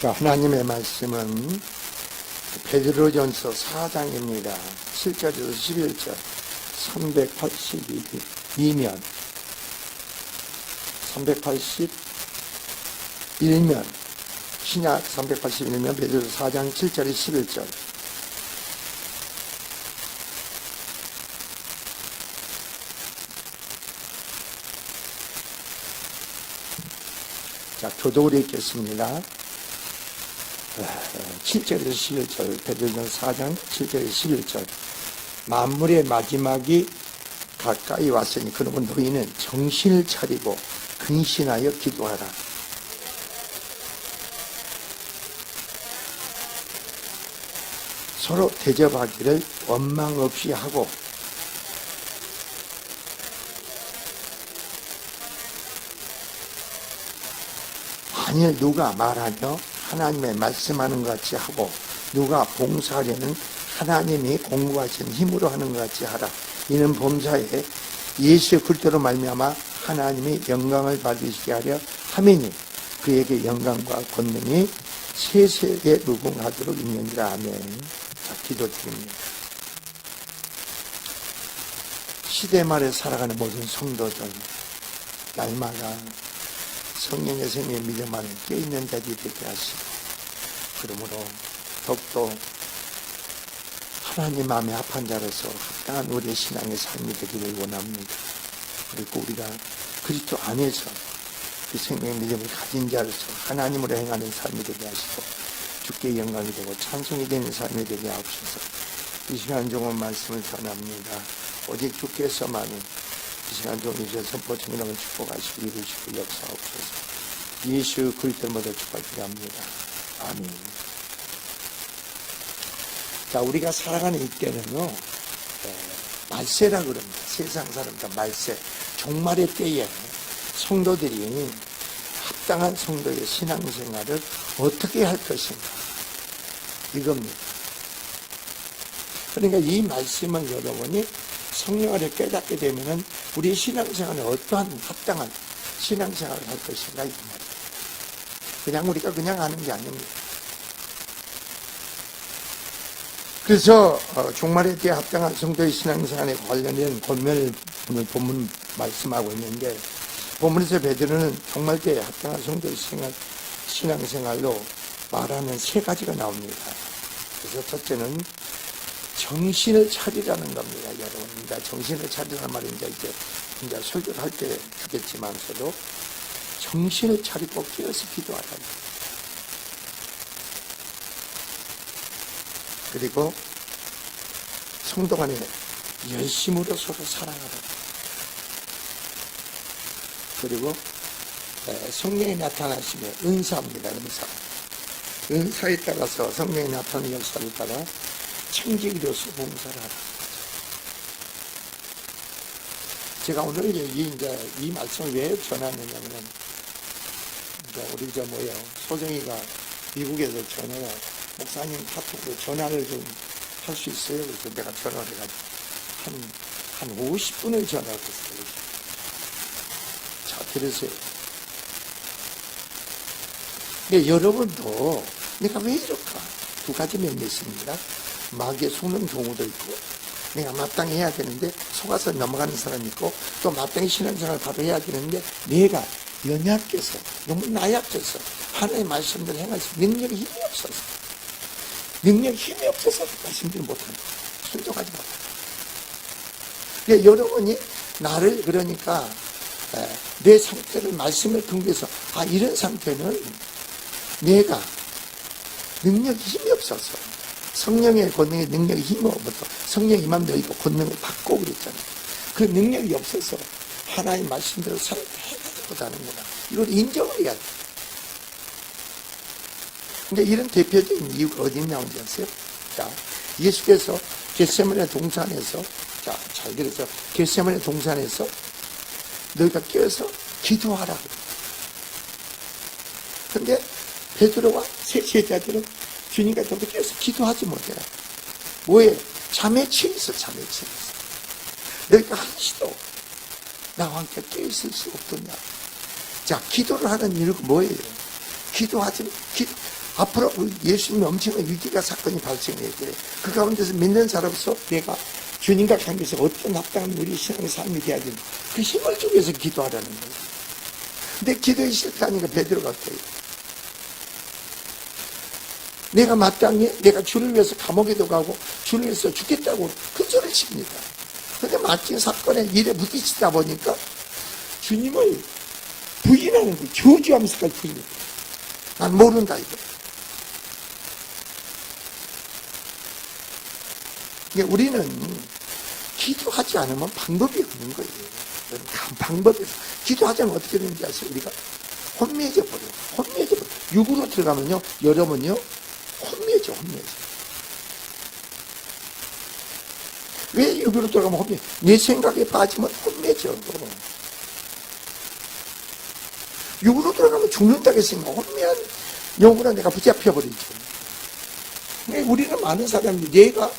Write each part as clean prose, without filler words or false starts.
자, 하나님의 말씀은 베드로전서 4장입니다. 7절에서 11절 381면 신약 381면 베드로전서 4장 7절에서 11절. 자, 교독으로 읽겠습니다. 7절에서 11절, 베드로전서 4장 7절에서 11절. 만물의 마지막이 가까이 왔으니 그러면 너희는 정신을 차리고 근신하여 기도하라. 서로 대접하기를 원망 없이 하고 만일 누가 말하며 하나님의 말씀하는 것 같이 하고 누가 봉사하려는 하나님이 공부하신 힘으로 하는 것 같이 하라. 이는 범사에 예수 그리스도로 말미암아 하나님이 영광을 받으시게 하려 함이니 그에게 영광과 권능이 세세에 무궁하도록 있느니라. 아멘. 자, 기도드립니다. 시대 말에 살아가는 모든 성도들 날마다 성령의 생명의 믿음 안에 껴있는 자들이 되게 하시고 그러므로 더욱더 하나님 마음에 합한 자로서 합당한 우리의 신앙의 삶이 되기를 원합니다. 그리고 우리가 그리스도 안에서 그 생명의 믿음을 가진 자로서 하나님으로 행하는 삶이 되게 하시고 주께 영광이 되고 찬송이 되는 삶이 되게 하옵소서. 이 시간 종은 말씀을 전합니다. 오직 주께서만이 이 시간 좀 주셔서 보충이라고 축복하시고 이루시고 역사옵소서. 예수 그리스도마다 축복드립니다. 아멘. 자, 우리가 살아가는 이때는요, 말세라 그럽니다. 세상 사람들 말세. 종말의 때에 성도들이 합당한 성도의 신앙생활을 어떻게 할 것인가. 이겁니다. 그러니까 이 말씀을 여러분이 성령 안에 깨닫게 되면은 우리 신앙생활에 어떠한 합당한 신앙생활을 할 것인가 이 말이에요. 그냥 우리가 그냥 하는 게 아닙니다. 그래서 종말에 대해 합당한 성도의 신앙생활에 관련된 권면을 오늘 본문 말씀하고 있는데 본문에서 베드로는 종말 때에 합당한 성도의 신앙생활로 말하는 세 가지가 나옵니다. 그래서 첫째는 정신을 차리라는 겁니다, 여러분. 정신을 차리라는 말은 이제 설교를 할 때 하겠지만서도 정신을 차리고 깨어서 기도하라. 그리고 성도 간에 열심으로 서로 사랑하라. 그리고 성령이 나타나시면 은사입니다, 은사. 은사에 따라서 성령이 나타나는 역사를 따라 청지기로서 봉사를 하라. 제가 오늘 이 말씀을 왜 전하느냐면, 우리 소정이가 미국에서 전화가, 목사님 카톡으로 전화를 좀 할 수 있어요? 그래서 내가 전화를 해가지고, 한 50분을 전화했어요. 자, 들으세요. 근데 여러분도 내가 왜 이럴까? 두 가지 면이 있습니다. 마귀에 속는 경우도 있고 내가 마땅히 해야 되는데 속아서 넘어가는 사람이 있고 또 마땅히 신앙생활을 바로 해야 되는데 내가 연약해서 너무 나약해서 하나님의 말씀대로 행할 수 능력이 힘이 없어서 말씀대로 못하는 거예요. 순종하지 못하는 거예요. 여러분이 나를 그러니까 내 상태를 말씀을 근거해서 이런 상태는 내가 능력이 힘이 없어서 성령의 권능의 능력이 힘으로부터 성령이 임하면 너희가 권능을 받고 그랬잖아요. 그 능력이 없어서 하나님 말씀대로 살을 해가지 못하는구나. 이걸 인정을 해야 돼. 근데 이런 대표적인 이유가 어디 나오는지 아세요? 자, 예수께서 겟세마네 동산에서, 자, 잘 들어서 겟세마네 동산에서 너희가 깨어서 기도하라고. 근데 베드로와 세 제자들은 주님과 더불어 깨어서 기도하지 못해라. 뭐에? 잠에 취해 있어, 잠에 취해 있어. 너희가 한시도 나와 함께 깨어있을 수 없더냐. 자, 기도를 하는 이유가 뭐예요? 앞으로 예수님의 엄청난 위기가 사건이 발생해야 돼. 그 가운데서 믿는 자로서 내가 주님과 관계에서 어떤 합당한 우리 신앙의 삶이 돼야 되는 그 힘을 주기 위해서 기도하라는 거예요. 근데 기도에 실패하니까 베드로가 어때요? 내가 마땅히 내가 주를 위해서 감옥에도 가고 주를 위해서 죽겠다고 큰소리를 칩니다. 근데 마침 사건에 일에 부딪히다 보니까 주님을 부인하는 거예요. 저주하면서까지 부인해요. 난 모른다 이거. 그러니까 우리는 기도하지 않으면 방법이 없는 거예요. 방법에서 기도하지 않으면 어떻게 되는지 아세요? 우리가 혼미해져 버려요. 혼미해져 버려요. 육으로 들어가면요, 여러분요, 혼미해져. 왜 육으로 들어가면 혼미해? 내 생각에 빠지면 혼미해져. 육으로 들어가면 죽는다고 생각. 혼미한 영으로 내가 붙잡혀버리죠. 우리는 많은 사람들이 내가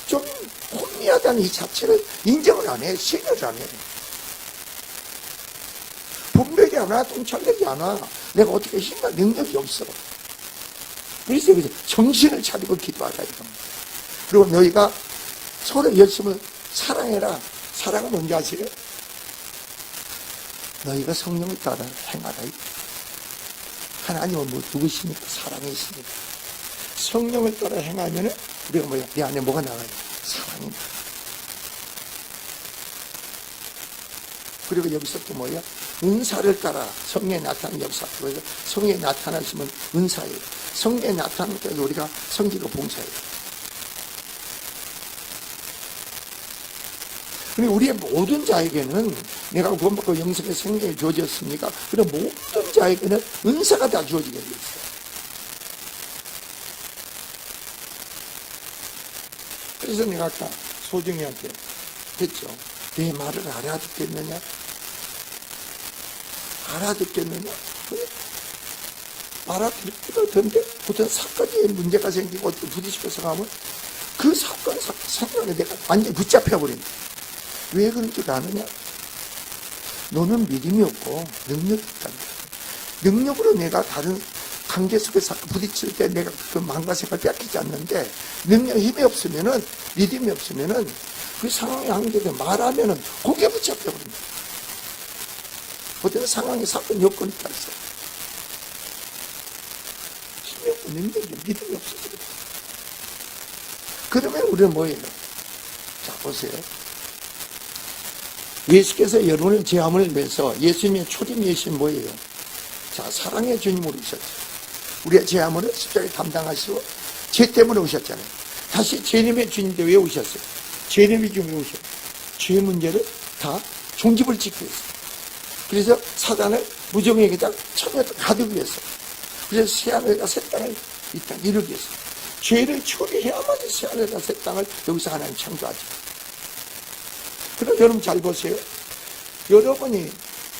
좀 혼미하다는 이 자체를 인정을 안 해. 신뢰를 안 해. 분별이 안 와. 통찰력이 안 와. 내가 어떻게 힘과 능력이 없어. 그래서 여기서 정신을 차리고 기도하라 이겁니다. 그리고 너희가 서로 열심히 사랑해라. 사랑은 뭔지 아세요? 너희가 성령을 따라 행하라. 하나님은 뭐 누구십니까? 사랑이십니다. 성령을 따라 행하면은 우리가 뭐야? 내 안에 뭐가 나와요? 사랑입니다. 그리고 여기서 또 뭐야? 은사를 따라 성령에 나타나는 역사. 그래서 성령에 나타나시면 은사예요. 성령에 나타나는 때 우리가 성기고 봉사예요. 그리고 우리의 모든 자에게는 내가 구원받고 영생의 생명이 주어졌습니까? 그럼 모든 자에게는 은사가 다 주어지게 되어 있어요. 그래서 내가 아까 소정이한테 했죠. 내 말을 알아듣겠느냐? 알아듣겠느냐? 알아듣던데 어떤 사건에 문제가 생기고 어떤 부딪히고서 가면 그 사건 생각에 내가 완전히 붙잡혀버린다. 왜 그런 줄 아느냐? 너는 믿음이 없고 능력이 있다. 능력으로 내가 다른 관계 속에서 부딪힐 때 내가 그 마음과 생각을 뺏기지 않는데 능력, 힘이 없으면은, 믿음이 없으면은 그 상황에 한계에 말하면은 거기에 붙잡혀버립니다. 어떤 상황에 사건 요건이 있다 있어요. 힘이 없고 능력이 믿음이 없어요. 그러면 우리는 뭐예요? 자, 보세요. 예수께서 여러분을 제함을 위해서 예수님의 초림 예수님 뭐예요? 자, 사랑의 주님으로 오셨죠. 우리의 제함을 십자가에 담당하시고 죄 때문에 오셨잖아요. 다시 죄님의 주님인데 왜 오셨어요? 죄님의 주님이 오셨어요. 죄 문제를 다 종집을 짓기 위해서. 그래서 사단을 무정에게다 처녀도 가두기 위해서. 그래서 새하늘과 새 땅을 이 땅 이루기 위해서. 죄를 처리해야만 새하늘과 새 땅을 여기서 하나님 창조하죠. 그럼 여러분 잘 보세요. 여러분이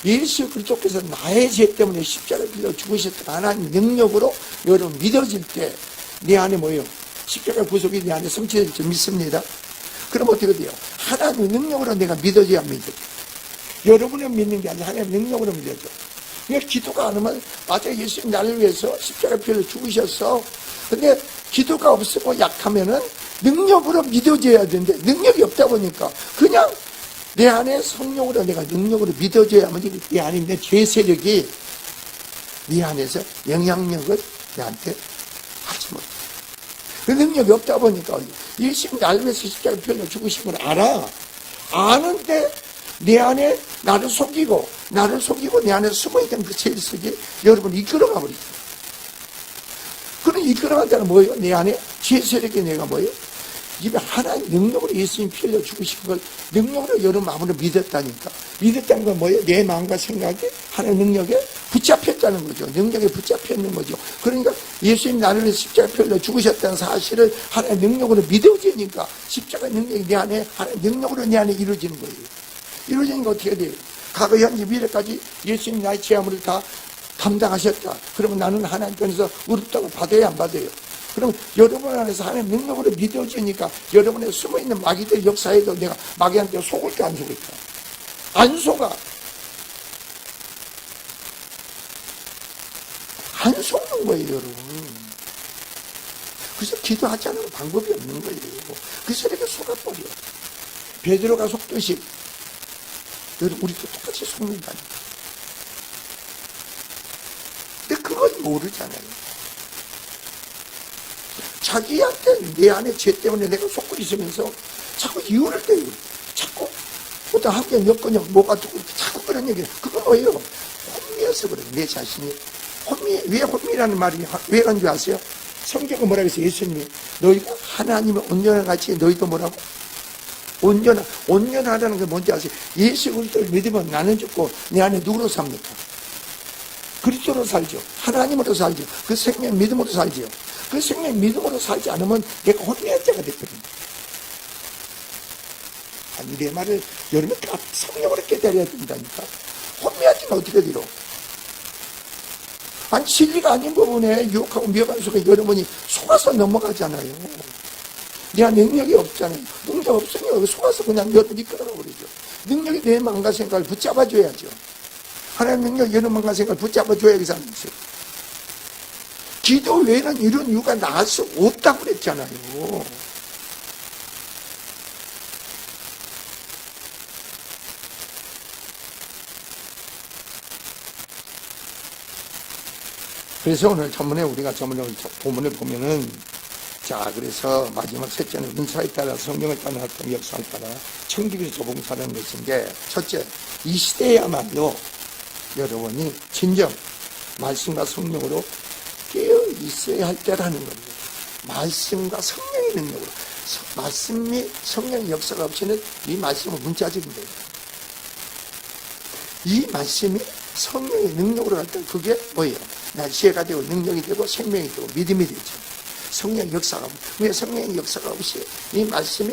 예수 그리스도께서 나의 죄 때문에 십자가를 빌려 죽으셨던 하나님 능력으로 여러분 믿어질 때 내 안에 뭐예요? 십자가 구속이 내 안에 성취될 줄 믿습니다. 그럼 어떻게 돼요? 하나님 능력으로 내가 믿어져야 믿어져. 여러분은 믿는 게 아니라 하나님 능력으로 믿어져. 그러니까 기도가 안 하면 맞아 예수님 나를 위해서 십자가를 빌려 죽으셨어. 근데 기도가 없고 약하면은 능력으로 믿어져야 되는데 능력이 없다 보니까 그냥 내 안에 성령으로 내가 능력으로 믿어져야만 내 안에 있는 죄 세력이 네 안에서 영향력을 내한테 하지 못해. 그 능력이 없다 보니까 예수님 나를 위해서 십자가를 빌려 죽으신 걸 알아. 아는데 내 안에 나를 속이고 내 안에 숨어있던 그 죄 세력이 여러분 이끌어가 버리죠. 그런 이끌어간다는 뭐예요? 내 안에 죄 세력이 내가 뭐예요? 입에 하나님 능력으로 예수님 피 흘려 죽으신 걸 능력으로 여러분 마음으로 믿었다니까. 믿었다는 건 뭐예요? 내 마음과 생각이 하나님 능력에 붙잡혔다는 거죠. 능력에 붙잡혀 있는 거죠. 그러니까 예수님 나를 위해서 십자가 피 흘려 죽으셨다는 사실을 하나님 능력으로 믿어지니까 십자가 능력이 내 안에 하나님 능력으로 내 안에 이루어지는 거예요. 이루어지니까 어떻게 돼요? 과거, 현재, 미래까지 예수님 나의 죄함을 다 감당하셨다. 그러면 나는 하나님 편에서 의롭다고 받아야 안 받아요? 그럼 여러분 안에서 하나님 능력으로 믿어지니까 여러분의 숨어있는 마귀들 역사에도 내가 마귀한테 속을까 안 속을까? 안 속아. 안 속는 거예요, 여러분. 그래서 기도하지 않으면 방법이 없는 거예요. 그래서 내가 속아버려. 베드로가 속듯이 여러분 우리도 똑같이 속는다니까. 근데 그걸 모르잖아요. 자기한테 내 안에 죄 때문에 내가 속고 있으면서 자꾸 이유를 대요. 자꾸 보다 한 개 몇 건요 뭐가 두고 자꾸 그런 얘기. 그건 뭐예요? 혼미해서 그래요. 내 자신이 혼미. 왜 혼미라는 말이 왜 그런 줄 아세요? 성경은 뭐라고 했어요? 예수님이 너희가 하나님의 온전한 같이 너희도 뭐라고? 온전하다는 게 뭔지 아세요? 예수 그리스도를 믿으면 나는 죽고 내 안에 누구로 삽니까? 그리스도로 살죠. 하나님으로 살죠. 그 생명 믿음으로 살죠. 그 생명 믿음으로 살지 않으면 내가 혼미한 자가 되거든요. 아니 내 말을 여러분 성령으로 깨달아야 된다니까. 혼미하지는 어떻게 되려? 아니 진리가 아닌 부분에 유혹하고 미혹하는 속에 여러분이 속아서 넘어가잖아요. 내가 능력이 없잖아요. 능력 없으면 속아서 그냥 여러분이 끌어버리죠. 능력이 내 마음과 생각을 붙잡아줘야죠. 하나님 능력 여러 마음과 생각을 붙잡아줘야 그 사람이 있어요. 기도 외에는 이런 이유가 나을 수 없다고 그랬잖아요. 그래서 오늘 우리가 본문을 보면은, 자, 그래서 마지막 셋째는 은사에 따라 성령을 따라 활동 역사에 따라 청기를 조봉사라는 것인데, 첫째, 이 시대야말로 여러분이 진정 말씀과 성령으로 깨어 있어야 할 때라는 겁니다. 말씀과 성령의 능력으로. 말씀이 성령의 역사가 없이는 이 말씀은 문자적인 거예요. 이 말씀이 성령의 능력으로 할 때 그게 뭐예요? 날씨가 되고 능력이 되고 생명이 되고 믿음이 되죠. 성령의 역사가 없이. 왜 성령의 역사가 없이 이 말씀이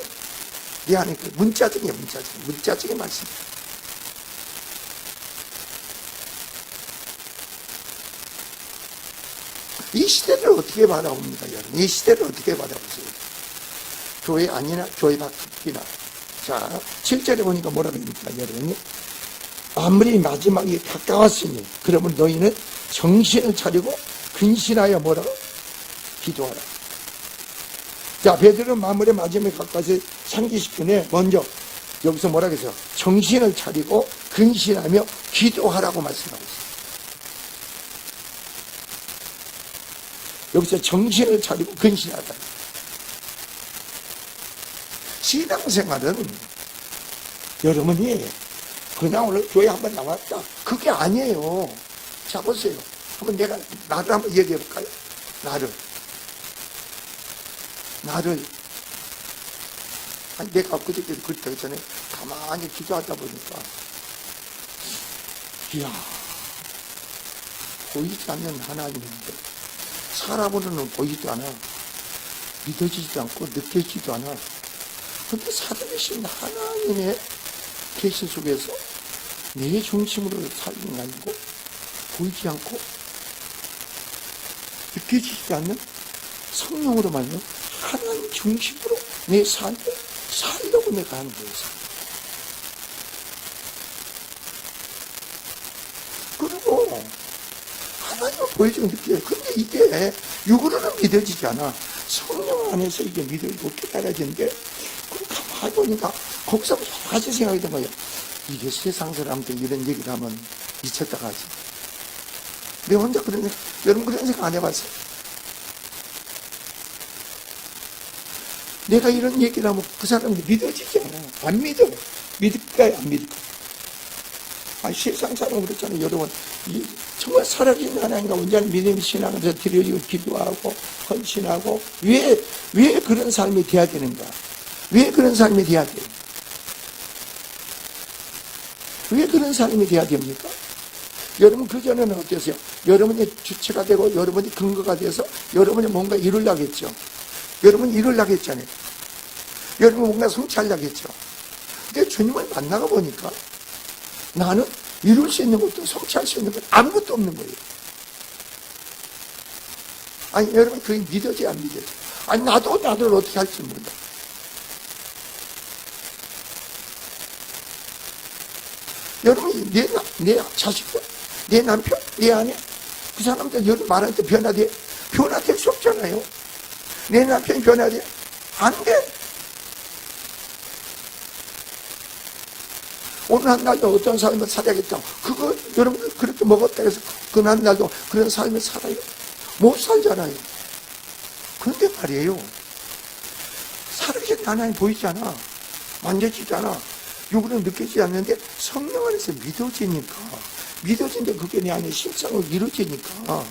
내 안에 그 문자적인 말씀. 이 시대를 어떻게 바라봅니까, 여러분? 이 시대를 어떻게 바라보세요? 교회 아니나 교회 밖이나. 자, 7절에 보니까 뭐라고 합니까, 여러분이? 아무리 마지막이 가까웠으니 그러면 너희는 정신을 차리고 근신하여 뭐라고? 기도하라. 자, 베드로는 마무리 마지막에 가까워서 상기시키네. 먼저 여기서 뭐라고 했어요? 정신을 차리고 근신하며 기도하라고 말씀하고 있어요. 여기서 정신을 차리고 근신하다. 신앙생활은 여러분이 그냥 오늘 교회 한번 나왔다. 그게 아니에요. 자, 보세요. 한번 나를 한번 얘기해 볼까요? 나를. 아니, 내가 그저께 그랬기 전에 가만히 기도하다 보니까, 이야, 보이지 않는 하나님인데, 사람으로는 보이지도 않아. 믿어지지도 않고, 느껴지지도 않아. 근데 살아계신 하나님의 계신 속에서 내 중심으로 살는 게 아니고 보이지 않고 느껴지지 않는 성령으로 말하면 하나님 중심으로 내 삶을 살려고 내가 하는 거예요. 그리고 하나님을 보여주고 느껴요. 근데 이게 육으로는 믿어지지 않아. 성령 안에서 이게 믿어지고 깨달아지는데, 가만히 보니까 거기서 여러 가지 생각이 든 거예요. 이게 세상 사람들 이런 얘기를 하면 미쳤다가 하지. 내가 혼자 여러분 그런 생각 안 해봤어요? 내가 이런 얘기를 하면 그 사람이 믿어지지 않아. 안 믿어. 믿을까요? 안 믿을까요? 아니, 세상 사람 그렇잖아요. 여러분. 정말 살아계신 하나님과 온전히 믿음의 신앙에서 드려지고 기도하고 헌신하고 왜 그런 삶이 돼야 되는가? 왜 그런 삶이 돼야 돼요? 왜 그런 삶이 돼야 됩니까? 여러분 그전에는 어땠어요? 여러분이 주체가 되고 여러분이 근거가 돼서 여러분이 뭔가 이루려고 했죠. 여러분이 이루려고 했잖아요. 여러분 뭔가 성취하려고 했죠. 근데 주님을 만나가 보니까 나는 이룰 수 있는 것도 성취할 수 있는 것 아무것도 없는 거예요. 아니 여러분 그게 믿어져야 안 믿어져? 아니 나도 나를 어떻게 할지 몰라. 여러분이 내 자식들, 내 남편, 내 아내, 그 사람들 여러분 말할 때 변화될 수 없잖아요. 내 남편이 변해야 돼? 안 돼. 오늘 한 날도 어떤 삶을 살아야겠다. 그거 여러분들 그렇게 먹었다 해서 그날 날도 그런 삶을 살아요? 못 살잖아요. 그런데 말이에요. 살아계신 하나님 보이지 않아. 만져지지 않아. 육으로 느껴지지 않는데 성령 안에서 믿어지니까. 믿어진데 그게 내 안에 실상으로 이루어지니까.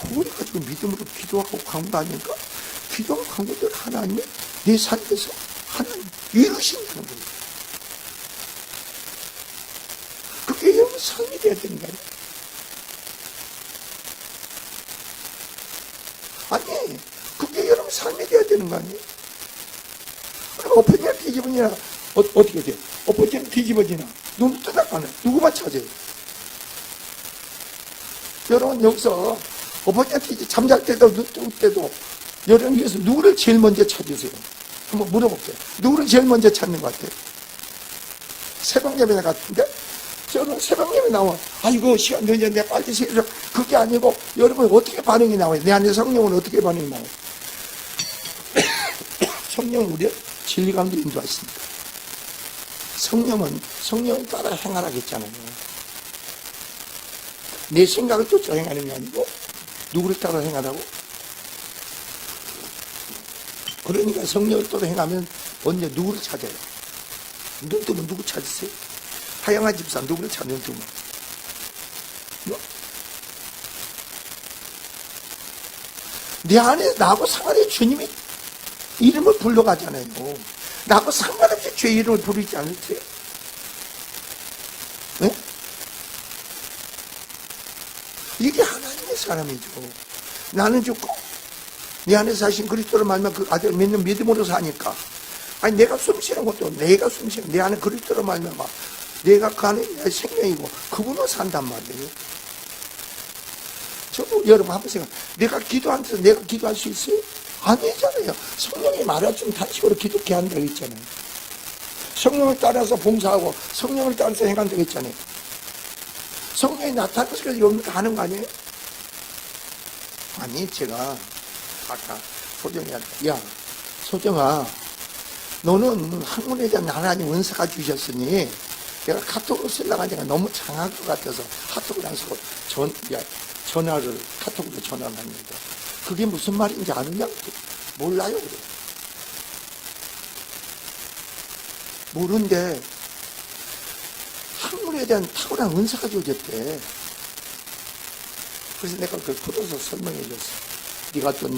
그걸 가지고 믿음으로 기도하고 간구하니까 기도하고 간구들 하나님이 내 삶에서 하나님 이루신다는 거예요. 그게 여러분 삶이 돼야 되는 거예요. 아니, 그게 여러분 삶이 돼야 되는 거 아니에요? 엎어지나 뒤집어지나 어떻게 돼? 엎어지나 뒤집어지나 눈 뜨다가는 누구만 찾아요? 여러분 여기서 엎어지나 뒤집어 잠잘 때도 눈 뜰 때도 여러분 여기서 누구를 제일 먼저 찾으세요? 한번 물어볼게요. 누구를 제일 먼저 찾는 것 같아요? 새벽 예배 같은데? 저는 새벽 예배 나와. 아이고 시간 늦었는데 빨리 세서 그게 아니고 여러분 어떻게 반응이 나와요? 내 안에 성령은 어떻게 반응이 나와요? 성령은 우리를 진리 가운데 인도하십니다. 성령을 따라 행하라고 했잖아요. 내 생각을 쫓아 행하는 게 아니고 누구를 따라 행하라고? 그러니까 성령을 따라 행하면 언제 누구를 찾아요? 눈 뜨면 누구 찾으세요? 하영아 집사 누구를 찾는 눈 뜨면? 뭐? 내 안에 나하고 상관없이 주님이 이름을 불러가잖아요. 나하고 상관없이 죄 이름을 부르지 않으세요? 네? 이게 하나님의 사람이죠. 나는 죽고 내 안에 사신 그리스도를 말면 그 아들 믿는 믿음으로 사니까. 아니 내가 숨쉬는 것도 내가 숨쉬는 내 안에 그리스도를 말면 막 내가 그 안에 내 생명이고 그분으로 산단 말이에요. 저도 여러분 한번 생각. 내가 기도한 데서 내가 기도할 수 있어요? 아니잖아요. 성령이 말해주면 단식으로 기도케 한다고 했잖아요. 성령을 따라서 봉사하고 성령을 따라서 행한다고 했잖아요. 성령이 나타나서 여러분들 하는 거 아니에요? 아니 제가 아까 소정이한테 야 소정아 너는 학문에 대한 하나님 은사가 주셨으니 내가 카톡으로 쓰려고 하니까 너무 장할 것 같아서 카톡을 안 쓰고 전화를 카톡으로 전화를 합니다. 그게 무슨 말인지 아느냐? 몰라요. 그래. 모르는데 학문에 대한 탁월한 은사가 주어졌대. 그래서 내가 그걸 풀어서 설명해 줬어. 네가 또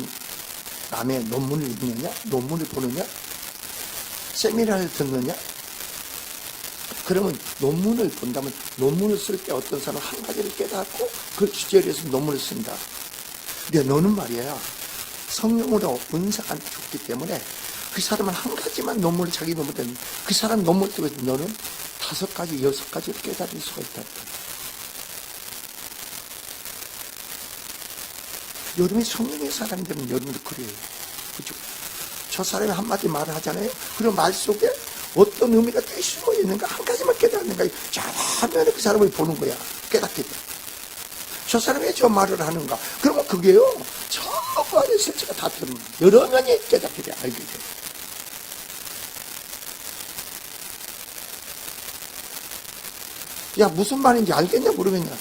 남의 논문을 읽느냐? 논문을 보느냐? 세미나를 듣느냐? 그러면 논문을 본다면 논문을 쓸 때 어떤 사람은 한 가지를 깨닫고 그 주제에 대해서 논문을 쓴다. 근데 너는 말이야 성령으로 은사가 줬기 때문에 그 사람은 한 가지만 논문을 자기 논문을 듣는 그 사람 논문을 뜨고 너는 5가지 6가지를 깨달을 수가 있다. 여러분이 성령의 사람이 되면 여러분도 그래요. 그죠? 저 사람이 한마디 말을 하잖아요. 그런 말 속에 어떤 의미가 꽤 숨어 있는가 한 가지만 깨닫는 거야. 저 화면에 그 사람을 보는 거야. 깨닫게 돼. 저 사람이 왜 저 말을 하는가? 그러면 그게요. 전부 안에 실체가 다 드러나. 여러 명이 깨닫게 돼. 알게 돼. 야 무슨 말인지 알겠냐 모르겠냐?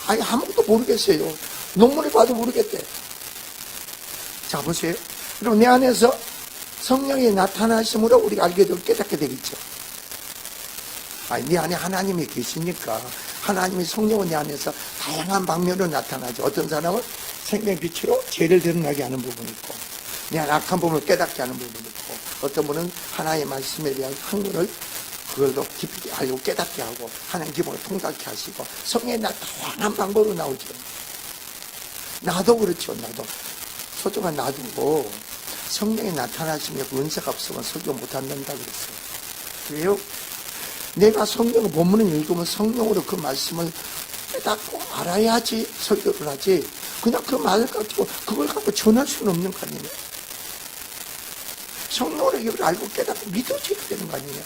아니 아무것도 모르겠어요. 논문을 봐도 모르겠대. 자 보세요. 그럼 내 안에서 성령이 나타나심으로 우리가 알게 되고 깨닫게 되겠죠. 아니 내 안에 하나님이 계시니까 하나님의 성령은 내 안에서 다양한 방면으로 나타나죠. 어떤 사람은 생명의 빛으로 죄를 드러나게 하는 부분이 있고 내 안에 악한 부분을 깨닫게 하는 부분이 있고 어떤 분은 하나님의 말씀에 대한 학문을 그걸로 깊이 알고 깨닫게 하고 하나님 기본을 통달케 하시고 성령이 다양한 방법으로 나오죠. 나도 그렇죠. 나도 소중한 나도 성령이 나타나시면 은사가 없으면 설교 못한다 그랬어요. 왜요? 내가 성경 본문을 읽으면 성령으로 그 말씀을 깨닫고 알아야지 설교를 하지. 그냥 그 말을 가지고 그걸 갖고 전할 수는 없는 거 아니에요. 성령으로 이걸 알고 깨닫고 믿어져야 되는 거 아니에요.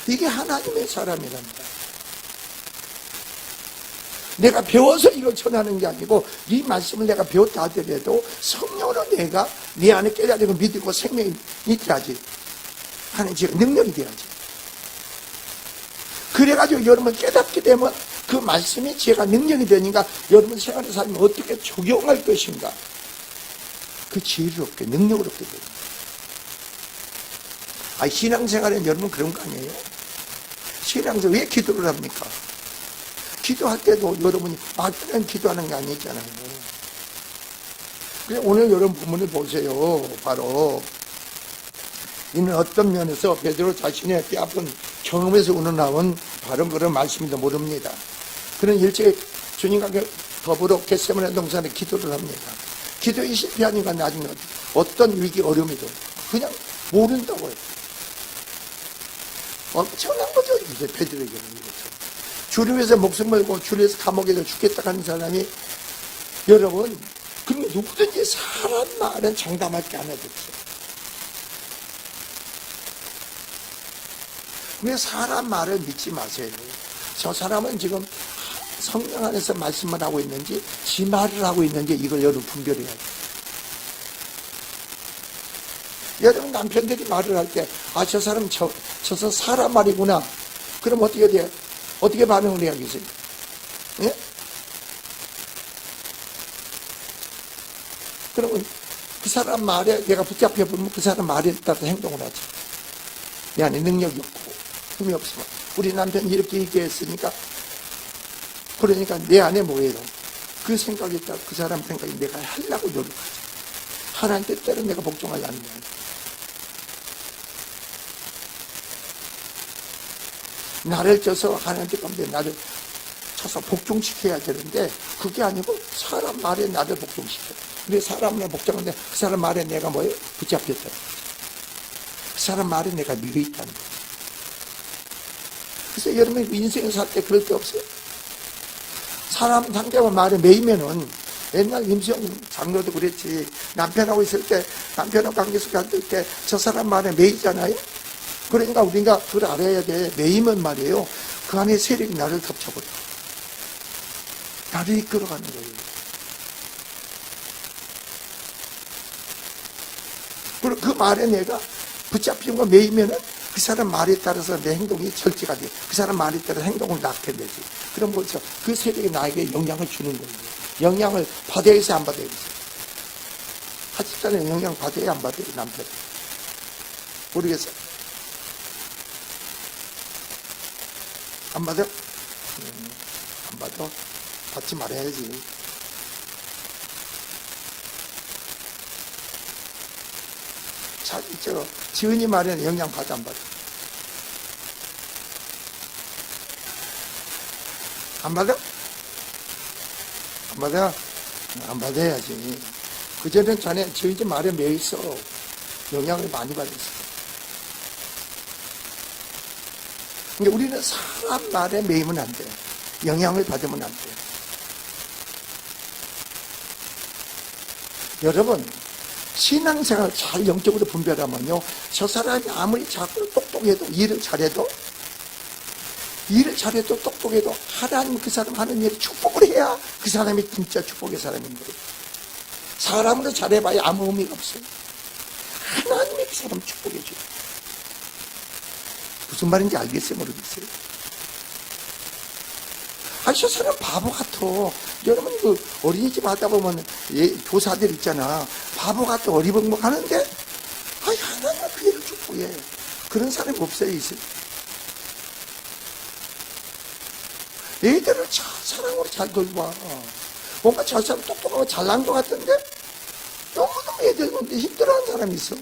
이게 하나님의 사람이랍니다. 내가 배워서 이걸 전하는 게 아니고 이 말씀을 내가 배웠다 하더라도 성령으로 내가 네 안에 깨달이고 믿고 생명이 있어야지 하는 지금 능력이 돼야지. 그래가지고 여러분 깨닫게 되면 그 말씀이 제가 능력이 되니까 여러분 생활의 삶을 어떻게 적용할 것인가, 그 지혜를 얻게 능력을 얻게 됩니다. 신앙생활은 여러분 그런 거 아니에요? 신앙생활 왜 기도를 합니까? 기도할 때도 여러분이 그냥 기도하는 게 아니잖아요. 그래서 오늘 여러분 본문을 보세요. 바로 이는 어떤 면에서 베드로 자신의 뼈아픈 경험에서 우러나온 바로 그런 말씀인지 모릅니다. 그는 일찍 주님과 더불어 겟세마네 동산에 기도를 합니다. 기도에 실패하니까 나중에 어떤 위기 어려움에도 그냥 모른다고요. 엄청난 거죠, 이제 베드로에게는. 주를 위해서 목숨 걸고 주를 위해서 감옥에서 죽겠다 하는 사람이, 여러분, 그럼 누구든지 사람 말은 장담할 게 하나도 없어요. 왜 사람 말을 믿지 마세요. 저 사람은 지금 성령 안에서 말씀을 하고 있는지 지 말을 하고 있는지 이걸 여러분 분별해야 돼요. 여러분 남편들이 말을 할 때 저 사람 저 사람 말이구나. 그럼 어떻게 돼요? 어떻게 반응을 해야겠어요? 예? 그러면 그 사람 말에 내가 붙잡혀 보면 그 사람 말에 따라서 행동을 하지. 내 안에 능력이 없고 힘이 없으면 우리 남편이 이렇게 얘기했으니까, 그러니까 내 안에 뭐예요? 그 생각이 있다. 그 사람 생각이 내가 하려고 노력하지. 하나님 뜻대로 내가 복종하려는 거야. 나를 쪄서 하나님 뜻 가운데 나를 쳐서 복종시켜야 되는데 그게 아니고 사람 말에 나를 복종시켜. 근데 사람을 복종하는데 그 사람 말에 내가 뭐예요? 붙잡혔다. 그 사람 말에 내가 미어있다는 거예요. 그래서 여러분 인생 살 때 그럴 게 없어요. 사람 상대방 말에 매이면은, 옛날 임수영 장로도 그랬지. 남편하고 있을 때, 남편하고 관계에서 갔을 때 저 사람 말에 매이잖아요. 그러니까 우리가 그걸 알아야 돼. 매이면 말이에요, 그 안에 세력이 나를 덮쳐버려. 나를 이끌어가는 거예요. 그리고 그 말에 내가 붙잡힌 거 매이면은 그 사람 말에 따라서 내 행동이 절제가 돼. 그 사람 말에 따라서 행동을 낳게 되지. 그럼 벌써 그 세력이 나에게 영향을 주는 거예요. 영향을 받아야지 안 받아야지. 하집단에 영향 받아야 안 받아요, 남편. 모르겠어요. 안 받아? 안 받아? 받지 말아야지. 자, 지은이 말에는 영향 받아 안 받아? 안 받아? 안 받아? 안 받아야지. 그전엔 자네 지은이 말에 매있어. 영향을 많이 받았어. 근데 우리는 사람 말에 매이면 안 돼. 영향을 받으면 안 돼. 여러분, 신앙생활 잘 영적으로 분별하면요, 저 사람이 아무리 자꾸 똑똑해도, 일을 잘해도 똑똑해도 하나님 그 사람 하는 일에 축복을 해야 그 사람이 진짜 축복의 사람인 거예요. 사람으로 잘해봐야 아무 의미가 없어요. 하나님이 그 사람 축복해 줘요. 무슨 말인지 알겠어요? 모르겠어요? 저 사람 바보 같아. 여러분, 그 어린이집 하다 보면 교사들 있잖아. 바보 같아. 어리벙벙 하는데, 하나님 그 일을 축복해. 그런 사람이 없어요, 있어요. 애들을 사랑으로 잘 돌봐. 뭔가 저 사람 똑똑하고 잘난 것 같은데, 너무너무 애들 보는데 힘들어하는 사람이 있어.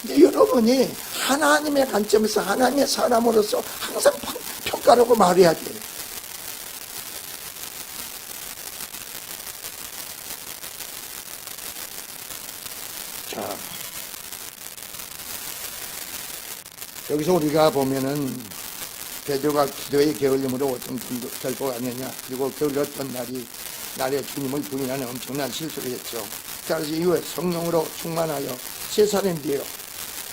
근데 여러분이 하나님의 관점에서 하나님의 사람으로서 항상 평가라고 말해야 돼요. 자, 여기서 우리가 보면은 베드로가 기도의 게을림으로 어떤 결과가 아니냐, 그리고 게을렀던 날에 주님을 부인하는 엄청난 실수를 했죠. 그래서 이후에 성령으로 충만하여 새 사람이 되어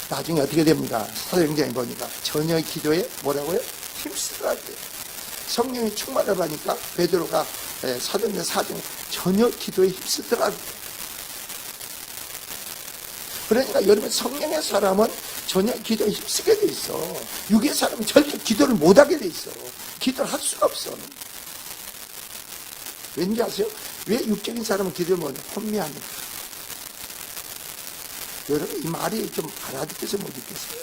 나중에 어떻게 됩니까? 사도행전에 보니까 전혀 기도에 뭐라고요? 힘쓰더라고요. 성령이 충만하니까 베드로가 사도행전 4장 전혀 기도에 힘쓰더라고요. 그러니까 여러분, 성령의 사람은 전혀 기도에 힘쓰게 돼 있어. 육의 사람은 절대 기도를 못하게 돼 있어. 기도를 할 수가 없어. 왠지 아세요? 왜 육적인 사람은 기도를 못해? 혼미하니까. 여러분, 이 말이 좀 알아듣겠어요, 못 듣겠어요?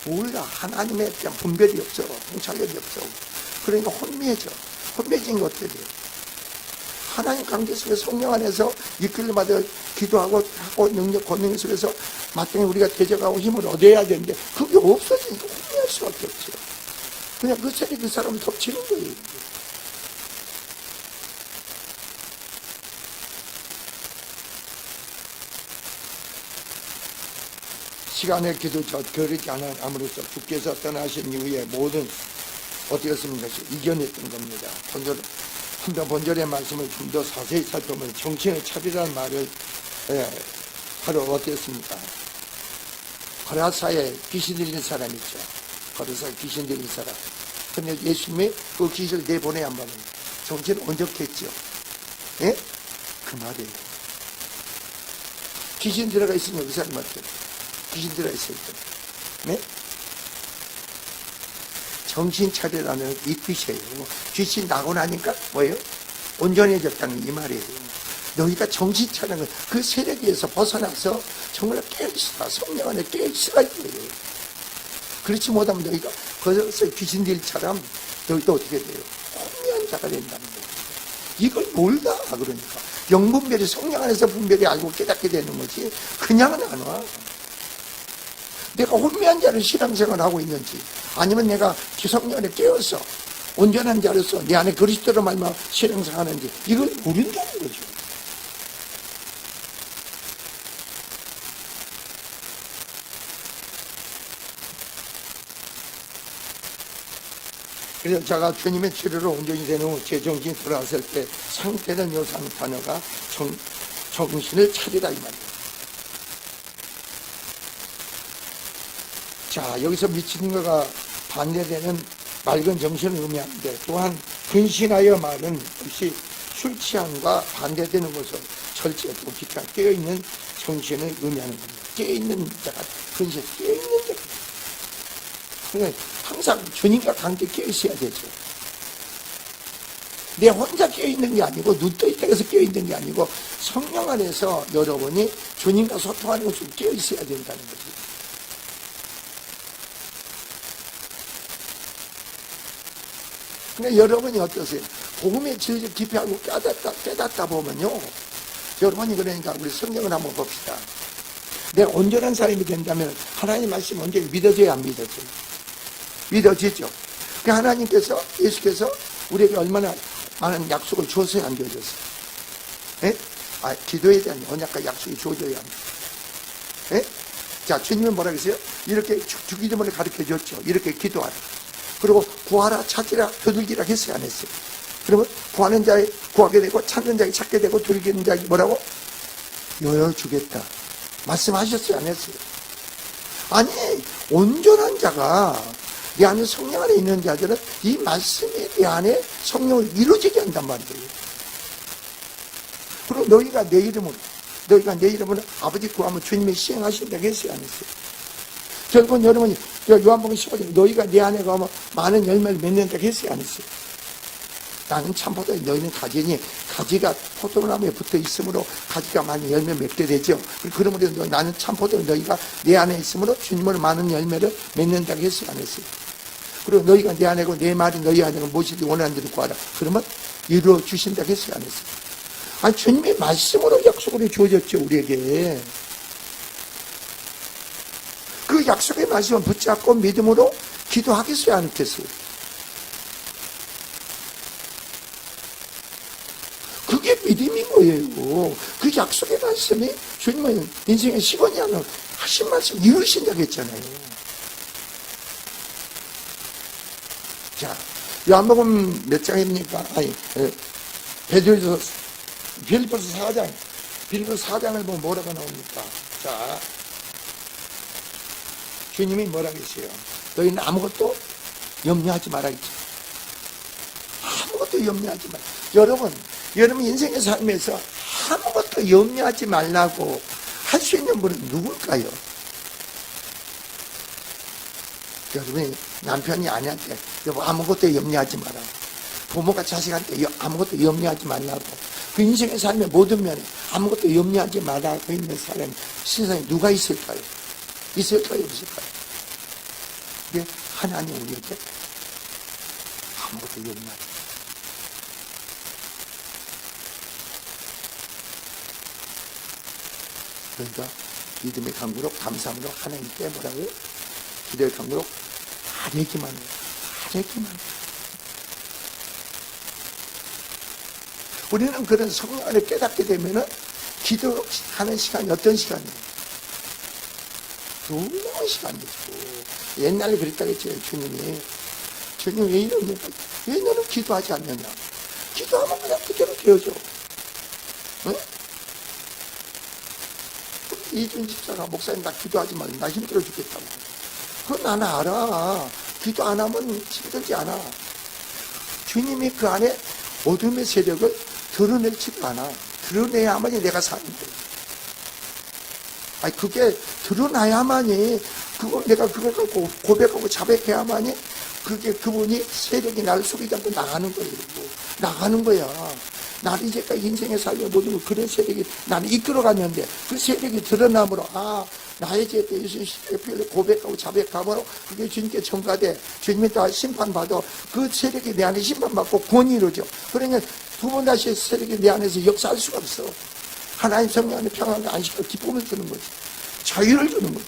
몰라. 하나님에 대한 분별이 없어. 통찰력이 없어. 그러니까 혼미해져. 혼미해진 것 때문에. 하나님 관계 속에 성령 안에서 이끌림받아 기도하고 하고 능력, 권능 속에서 마땅히 우리가 대적하고 힘을 얻어야 되는데 그게 없어지니까 혼미할 수밖에 없죠. 그냥 그 세력이 그 사람을 덮치는 거예요. 시간의 기도 그러지 않음으로써 주께서 떠나신 이후에 모든 어떻게 했습니까? 이겨냈던 겁니다. 한편 본절의 말씀을 좀 더 자세히 살펴보면 정신을 차리라는 말을 하러 어땠습니까? 거라사에 귀신 들린 사람 있죠. 거라사에 귀신 들린 사람. 근데 예수님이 그 귀신을 내보내야 말입니다. 정신을 온전했죠. 예? 그 말이에요. 귀신 들어가 있으면 그 사람한테 귀신 들어가 있을 때. 네? 정신 차리라는 이 뜻이에요. 귀신 나고 나니까 뭐예요? 온전해졌다는 이 말이에요. 너희가 정신 차리는 그 세력에서 벗어나서 정말 깨어있으라. 성령 안에 깨어있으라 이거예요. 그렇지 못하면 너희가 거기서 귀신 들처럼 너희도 어떻게 돼요? 혼미한 자가 된다는 거예요. 이걸 몰라. 그러니까 영분별이 성령 안에서 분별이 알고 깨닫게 되는 거지 그냥은 안 와. 내가 혼미한 자를 신앙생활을 하고 있는지 아니면 내가 성령 안에 깨어서 온전한 자로서 내 안에 그리스도로 말미암아 신앙생활 하는지 이걸 모른다는 거죠. 그래서 제가 주님의 치료로 온전히 된 후 제 정신이 돌아왔을 때 상태는 요상 단어가 정신을 차리라 이 말이에요. 자, 여기서 미치는 것과 반대되는 맑은 정신을 의미하는데 또한 근신하여 말은 역시 술 취함과 반대되는 것을 철저하고 기타 깨어있는 정신을 의미하는 겁니다. 깨어있는 자가 근신, 깨어있는 자가. 그러니까 항상 주님과 관계 깨어있어야 되죠. 내 혼자 깨어있는 게 아니고 눈 떠 있다고 해서 깨어있는 게 아니고 성령 안에서 여러분이 주님과 소통하는 것을 깨어있어야 된다는 거죠. 그러니까 여러분이 어떠세요? 복음의 진리를 깊이 알고 깨닫다 보면요. 여러분이 그러니까 우리 성경을 한번 봅시다. 내가 온전한 사람이 된다면 하나님 말씀 온전히 믿어져야 안 믿어져요? 믿어지죠. 그 하나님께서 예수께서 우리에게 얼마나 많은 약속을 주었어요? 안 주어졌어요? 예? 기도에 대한 언약과 약속이 주어져야 합니다. 예? 자, 주님은 뭐라 그랬어요? 이렇게 주기 이름을 가르쳐 줬죠. 이렇게 기도하라. 그리고 구하라, 찾으라, 두들기라 했어요, 안 했어요? 그러면 구하는 자에 구하게 되고 찾는 자에 찾게 되고 두들기는 자에 뭐라고? 여여 주겠다. 말씀하셨어요, 안 했어요? 아니, 온전한 자가 내 안에 성령 안에 있는 자들은 이 말씀이 내 안에 성령을 이루어지게 한단 말이에요. 그리고 너희가 내 이름으로 아버지 구하면 주님이 시행하신다고 했어요, 안 했어요? 결국은 여러분이 요한복음 15절 너희가 내 안에 가면 많은 열매를 맺는다고 했어요, 안 했어요? 나는 참포도에 너희는 가지니 가지가 포도나무에 붙어 있으므로 가지가 많이 열매 맺게 되죠. 그러므로 나는 참포도에 너희가 내 안에 있으므로 주님으로 많은 열매를 맺는다고 했어요, 안 했어요? 그리고 너희가 내 안에고 내 말이 너희 안에고 무엇이든 원하는 대로 구하라. 그러면 이루어 주신다고 했어요, 안 했어요? 아니, 주님의 말씀으로 약속을 주어졌죠, 우리에게. 그 약속의 말씀을 붙잡고 믿음으로 기도하겠어요, 안 하겠어요? 그게 믿음인 거예요. 그 약속의 말씀이 주님은 인생의 10원이 하는 하신 말씀 이루신다고 했잖아요. 자, 요한복음 몇 장입니까? 빌립보서 4장. 빌립보서 4장을 보면 뭐라고 나옵니까? 자, 주님이 뭐라고 했어요? 너희는 아무것도 염려하지 말아야지. 아무것도 염려하지 말. 여러분 인생의 삶에서 아무것도 염려하지 말라고 할 수 있는 분은 누굴까요? 여러분이 남편이 아내한테 여보 아무것도 염려하지 마라. 부모가 자식한테 아무것도 염려하지 말라고. 그 인생의 삶의 모든 면에 아무것도 염려하지 말라고 있는 사람이 세상에 누가 있을까요? 있을까요? 없을까요? 예? 하나님 우리에게 아무것도 염려하지 마라. 그러니까 믿음의 강구로 감사함으로 하나님께 뭐라고요? 기도의 강구로 바라기만 해요. 바라기만 해요. 우리는 그런 성령 안에 깨닫게 되면은 기도하는 시간이 어떤 시간이에요? 놀라운 시간이죠. 옛날에 그랬다겠죠. 주님이 왜 이러냐고. 왜 너는 기도하지 않느냐. 기도하면 그냥 그대로 되어져. 응? 이준 집사가 목사님 나 기도하지 말라. 나 힘들어 죽겠다고. 그건 나는 알아. 기도 안 하면 힘들지 않아. 주님이 그 안에 어둠의 세력을 드러내지도 않아. 드러내야만이 내가 사는 거야. 아니 그게 드러나야만이 내가 그걸 갖고 고백하고 자백해야만이 그게 그분이 세력이 나를 속이지 않고 나가는 거예요. 나가는 거야. 나는 이제까지 인생의 삶의 모든 걸 그런 세력이 나는 이끌어갔는데 그 세력이 드러남으로 나의 죄에 예수님 십자가에 고백하고 자백하므로 그게 주님께 전가돼 주님이 다 심판받아 그 세력이 내 안에 심판받고 구원이 이루어져. 그러니까 두 번 다시 세력이 내 안에서 역사할 수가 없어. 하나님 성령 안에 평안과 안식과 기쁨을 주는 거지. 자유를 주는 거지.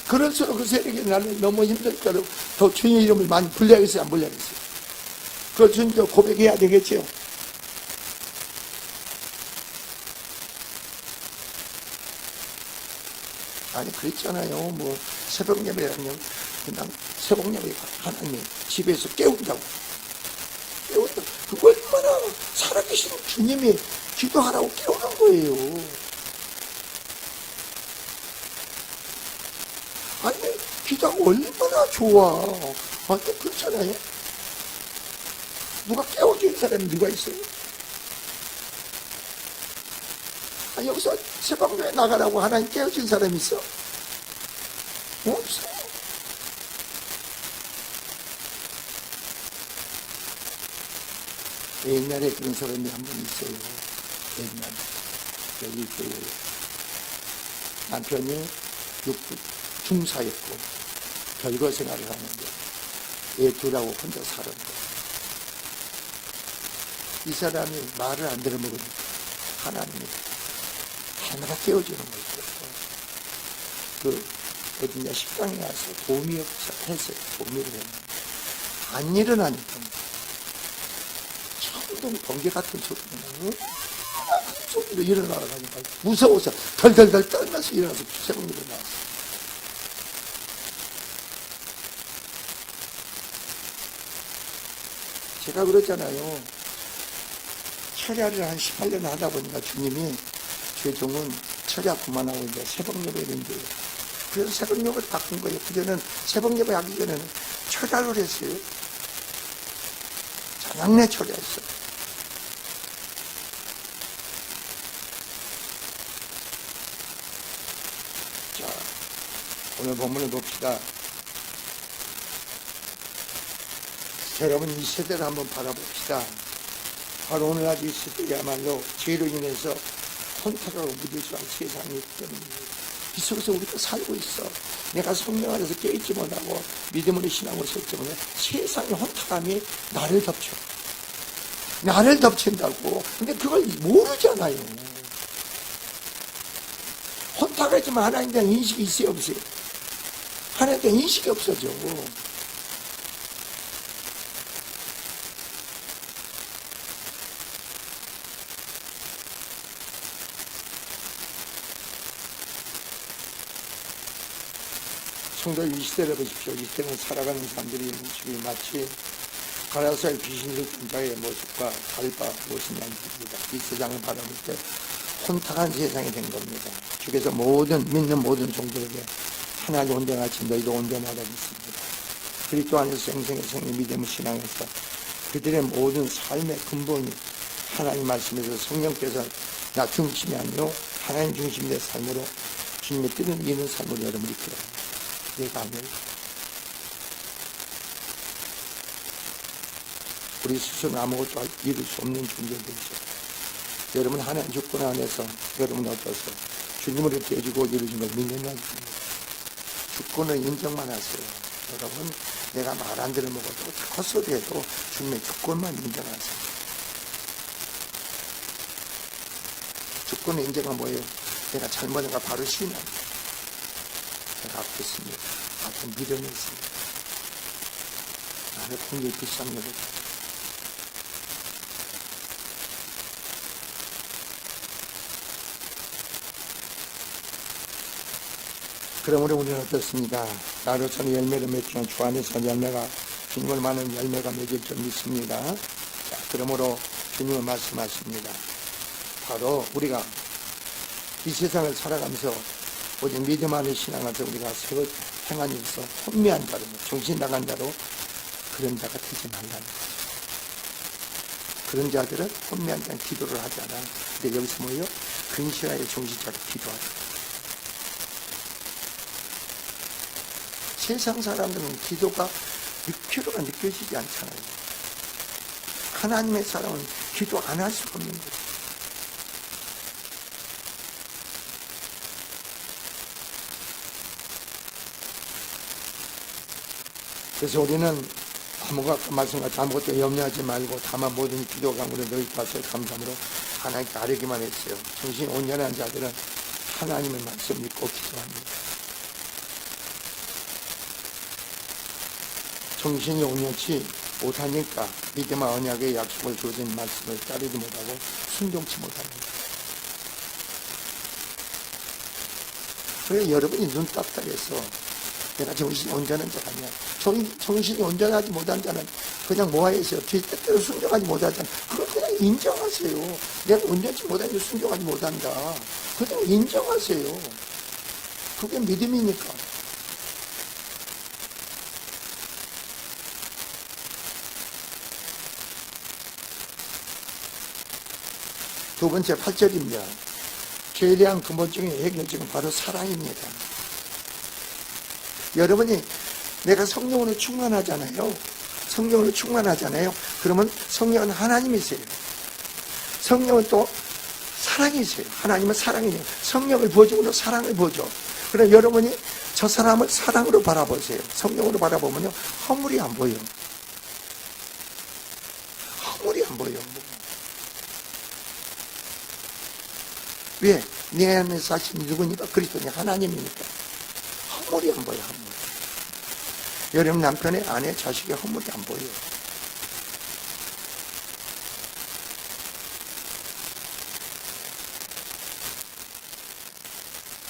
그럴수록 그 세력이 나는 너무 힘들 거로 더 주님의 이름을 많이 불려야겠어요? 안 불려야겠어요? 그걸 주님도 고백해야 되겠죠? 아니 그랬잖아요. 뭐 새벽 예배라면 그냥 새벽 예배 하나님 집에서 깨운다고. 깨운다. 그거 얼마나 살아계신 주님이 기도하라고 깨우는 거예요. 아니 기도하고 얼마나 좋아. 아니 그렇잖아요. 누가 깨워주는 사람이 누가 있어요? 아니 여기서 새벽에 나가라고 하나님 깨워준 사람이 있어? 없어. 옛날에 그런 사람이 한 분 있어요. 옛날에 여기 교회에 남편이 중사였고 별거 생활을 하는데 애 둘하고 혼자 살았는데 이 사람이 말을 안 들어먹으니까 하나님이 해마다 깨워주는 거죠. 어디냐 식당에 가서 도움이 했어요. 도움을 했는데 안 일어나니까 처음부터 번개 같은 소리가 큰 소리로 일어나가니까 무서워서 덜덜덜 떨면서 일어나서 새벽 일어났어요. 제가 그랬잖아요. 철야를 한 18년 하다 보니까 주님이 최종은 철야 그만하고 이제 새벽 예배를 이제 그래서 새벽 예배를 바꾼 거예요. 그전에는 새벽 예배 하기 전에는 철야를 했어요. 장내 철야했어요. 자, 오늘 본문을 봅시다. 여러분 이 세대를 한번 바라봅시다. 바로 오늘날 이 세대야말로 죄로 인해서 혼탁하고 무질서한 세상이 때문입니다. 이 속에서 우리가 살고 있어. 내가 성령 안에서 깨있지 못하고 믿음으로 신앙으로 섰기 때문에 세상의 혼탁함이 나를 덮쳐. 나를 덮친다고. 근데 그걸 모르잖아요. 혼탁하지만 하나님에 대한 인식이 있어요, 없어요? 하나님에 대한 인식이 없어져. 성도 이 시대를 보십시오. 이 때는 살아가는 사람들이 지금 마치 가라사의 귀신을 든 자의 모습과 달바 모습이 아닙니다. 이 세상을 바라볼 때 혼탁한 세상이 된 겁니다. 주께서 믿는 모든 종들에게 하나님 온전하지 너희도 온전하라 했습니다. 그리스도 안에서 영생의 생명 믿음을 신앙해서 그들의 모든 삶의 근본이 하나님 말씀에서 성령께서 나 중심이 아니요 하나님 중심의 내 삶으로 주님의 뜻을 이루는 삶으로 여러분이 이끌어요. 내가 아니에요. 우리 스스로는 아무것도 이룰 수 없는 존재들이죠. 여러분 하나님 주권 안에서 여러분 어떠세요? 주님으로 되어지고 이루어진 걸 믿느냐? 주권을 인정만 하세요. 여러분 내가 말 안 들을 먹어도 헛소리해도 주님의 주권만 인정하세요. 주권을 인정은 뭐예요? 내가 잘못한 거 바로 시인합니다. 내가 아팠습니다. 아픈 미련이 있습니다. 나를 굉장히 비싼 일을 그러므로 우리는 어떻습니까? 나로서는 열매를 맺지만 주 안에서 열매가 주님을 많은 열매가 맺을 줄 믿습니다. 자, 그러므로 주님은 말씀하십니다. 바로 우리가 이 세상을 살아가면서 오직 믿음 안에 신앙하면서 우리가 세월 행한 일에서 혼미한 자로 정신 나간 자로 그런 자가 되지 말라는 거죠. 그런 자들은 혼미한 자는 기도를 하지 않아. 근데 여기서 뭐예요? 근시하여 정신자로 기도하라. 세상 사람들은 기도가 필요가 느껴지지 않잖아요. 하나님의 사람은 기도 안 할 수가 없는 거예요. 그래서 우리는 말씀같이 아무것도 염려하지 말고 다만 모든 기도 강구로 너희 탓을 감사함으로 하나님께 아뢰기만 했어요. 정신이 온전한 자들은 하나님의 말씀 믿고 기도합니다. 정신이 온전치 못하니까 믿음과 언약의 약속을 주어진 말씀을 따르지 못하고 순종치 못합니다. 그래 여러분이 눈 딱-딱해서 내가 정신이 온전한 자가 아니야. 정신이 온전하지 못한 자는 그냥 뭐하겠어요? 뒤 뜻대로 순종하지 못하잖아. 그걸 그냥 인정하세요. 내가 온전치 못하니 순종하지 못한다. 그냥 인정하세요. 그게 믿음이니까. 두 번째 8절입니다. 죄에 대한 근본적인 해결책은 바로 사랑입니다. 여러분이 내가 성령으로 충만하잖아요. 성령으로 충만하잖아요. 그러면 성령은 하나님이세요. 성령은 또 사랑이세요. 하나님은 사랑이에요. 성령을 보여주고 사랑을 보여줘. 그럼 여러분이 저 사람을 사랑으로 바라보세요. 성령으로 바라보면요. 허물이 안 보여. 허물이 안 보여. 왜? 내 안에 사신 누구니까? 그리스도니 하나님이니까. 허물이 안 보여. 허물. 여러분 남편의 아내 자식의 허물이 안 보여.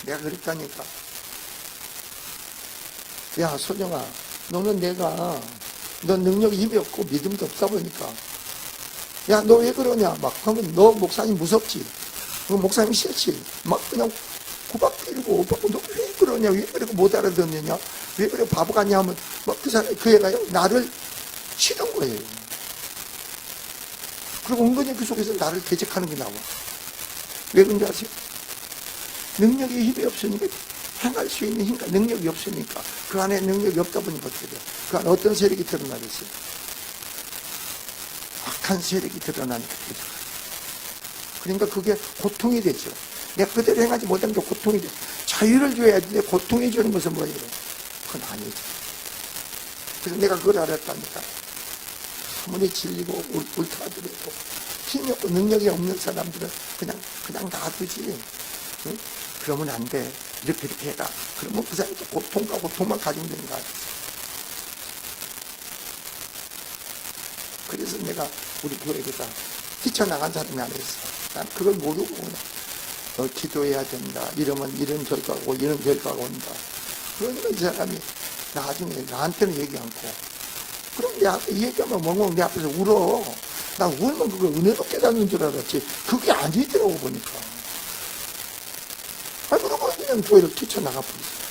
내가 그랬다니까. 야 소정아, 너는 너 능력이 힘이 없고 믿음도 없다 보니까 야 너 왜 그러냐 막 하면 너 목사님 무섭지? 그 목사님 싫지? 막 그냥 구박거리고 너 왜 그러냐? 왜 그러고 못 알아듣느냐? 왜 그래 바보 같냐 하면 막 그 애가요 나를 치는 거예요. 그리고 은근히 그 속에서 나를 대적하는 게 나와. 왜 그런지 아세요? 능력이 힘이 없으니까 행할 수 있는 힘과 능력이 없으니까 그 안에 능력이 없다 보니까 어떻게 돼요? 그 안에 어떤 세력이 드러나겠어요? 악한 세력이 드러나니까 대적하죠. 그러니까 그게 고통이 되죠. 내가 그대로 행하지 못하는 게 고통이 되죠. 자유를 줘야 되는데 고통이 주는 것은 뭐예요? 그건 아니죠. 그래서 내가 그걸 알았다니까. 아무리 질리고 울타더라도 힘이 없고 능력이 없는 사람들은 그냥 놔두지. 응? 그러면 안 돼. 이렇게 해라. 그러면 그 사람이 고통만 가지고 되는 거야. 그래서 내가 우리 교회에서 뛰쳐나간 사람이 안 했어. 난 그걸 모르고 너 기도해야 된다. 이러면 이런 결과가 오고 이런 결과가 온다. 그러니까 이 사람이 나중에 나한테는 얘기 않고 그럼 내 앞에 얘기하면 멍멍 내 앞에서 울어. 나 울면 그걸 은혜로 깨닫는 줄 알았지. 그게 아니더라고 보니까. 그러고 그냥 교회를 뛰쳐나가 버렸어.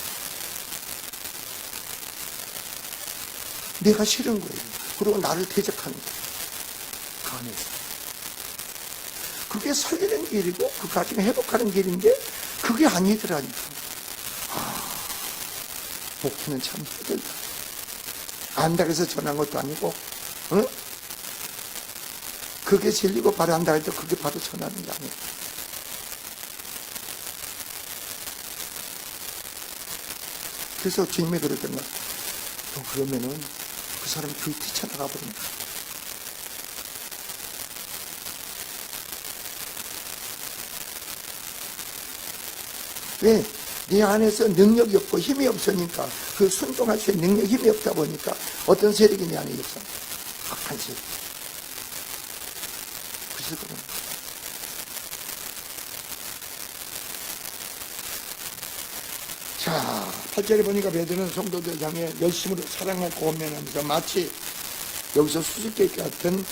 내가 싫은 거예요. 그리고 나를 대적하는 거예요. 그 안에서. 그게 살리는 길이고 그 가정을 회복하는 길인데 그게 아니더라니까. 목회는 참 힘들다. 안다고 해서 전한 것도 아니고, 응? 그게 진리고 바로 한다 해도 그게 바로 전하는 게 아니에요. 그래서 주님이 그러던가, 그러면은 그 사람이 교회 뛰쳐나가 버립니다. 왜? 네 안에서 능력이 없고 힘이 없으니까, 그 순종할 수 있는 능력, 힘이 없다 보니까 어떤 세력이 내 안에 있어? 악한 세력. 그래서 그런 거예요. 자, 8절에 보니까 베드로는 성도들 향해 열심으로 사랑을 고면하면서 마치 여기서 수수께끼 같은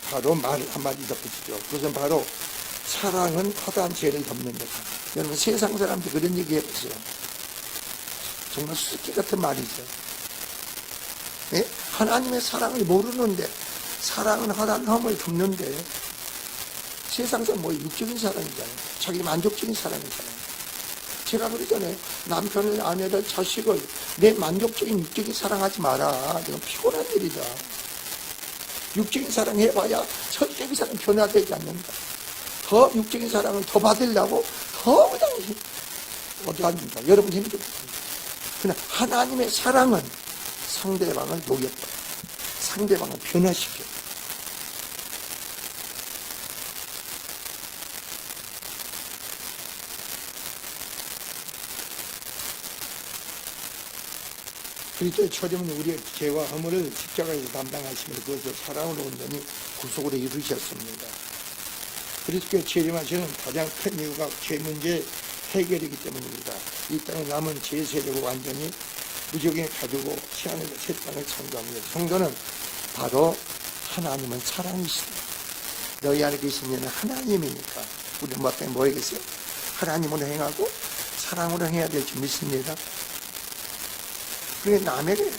바로 말 한마디 덧붙이죠. 그것은 바로 사랑은 허다한 죄를 덮는 거다. 여러분 세상 사람들 그런 얘기 해보세요. 정말 수수께끼 같은 말이죠. 예? 하나님의 사랑을 모르는데 사랑은 허다한 험을 덮는데 세상 사람 뭐 육적인 사랑이잖아요. 자기 만족적인 사랑이잖아요. 제가 그러잖아요. 남편을, 아내를, 자식을 내 만족적인 육적인 사랑하지 마라. 이건 피곤한 일이다. 육적인 사랑 해봐야 성적인 사랑 변화되지 않는다. 더 육적인 사랑을 더 받으려고 더 그냥 어디 합니까? 여러분 힘들어요. 그러나 하나님의 사랑은 상대방을 녹였다. 상대방을 변화시켜. 그리스도의 초림은 우리의 죄와 허물을 십자가에서 담당하시며 그것을 사랑으로 온전히 구속으로 이루셨습니다. 그리스도의 재림하시는 가장 큰 이유가 죄 문제 해결이기 때문입니다. 이 땅에 남은 죄 세력을 완전히 무적에 가두고 치안에서 새 땅을 창조합니다. 성도는 바로 하나님은 사랑이시다. 너희 안에 계신 이는 하나님이니까 우리 엄마 앞에 뭐 하겠어요? 하나님으로 행하고 사랑으로 해야 될 줄 믿습니다. 그게 남에게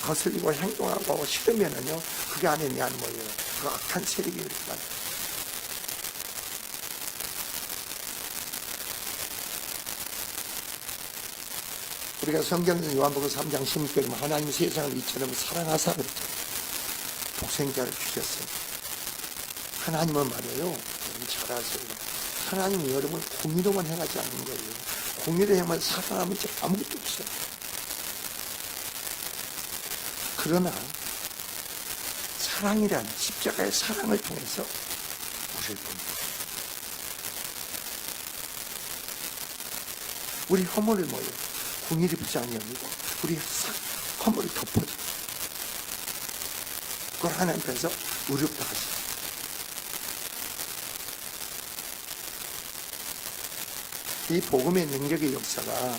거슬리고 행동하고 싫으면은요, 그게 안에 내 안에 뭐예요? 그 악한 세력이 그렇게 많아요. 우리가 성경에서 요한복음 3장 16절에 보면 하나님 세상을 이처럼 사랑하사 그랬죠. 독생자를 주셨어요. 하나님은 말이에요. 여러분 잘 아세요. 하나님은 여러분을 공의로만 행하지 않는 거예요. 공의로 행하면 사랑하면 아무것도 없어요. 그러나 사랑이란 십자가의 사랑을 통해서 우리를 봅니다. 우리 허물을 뭐예요? 공의를 붙지 아니하고 우리 허물을 덮어줘. 그걸 하나님께서 의롭다 하시죠. 이 복음의 능력의 역사가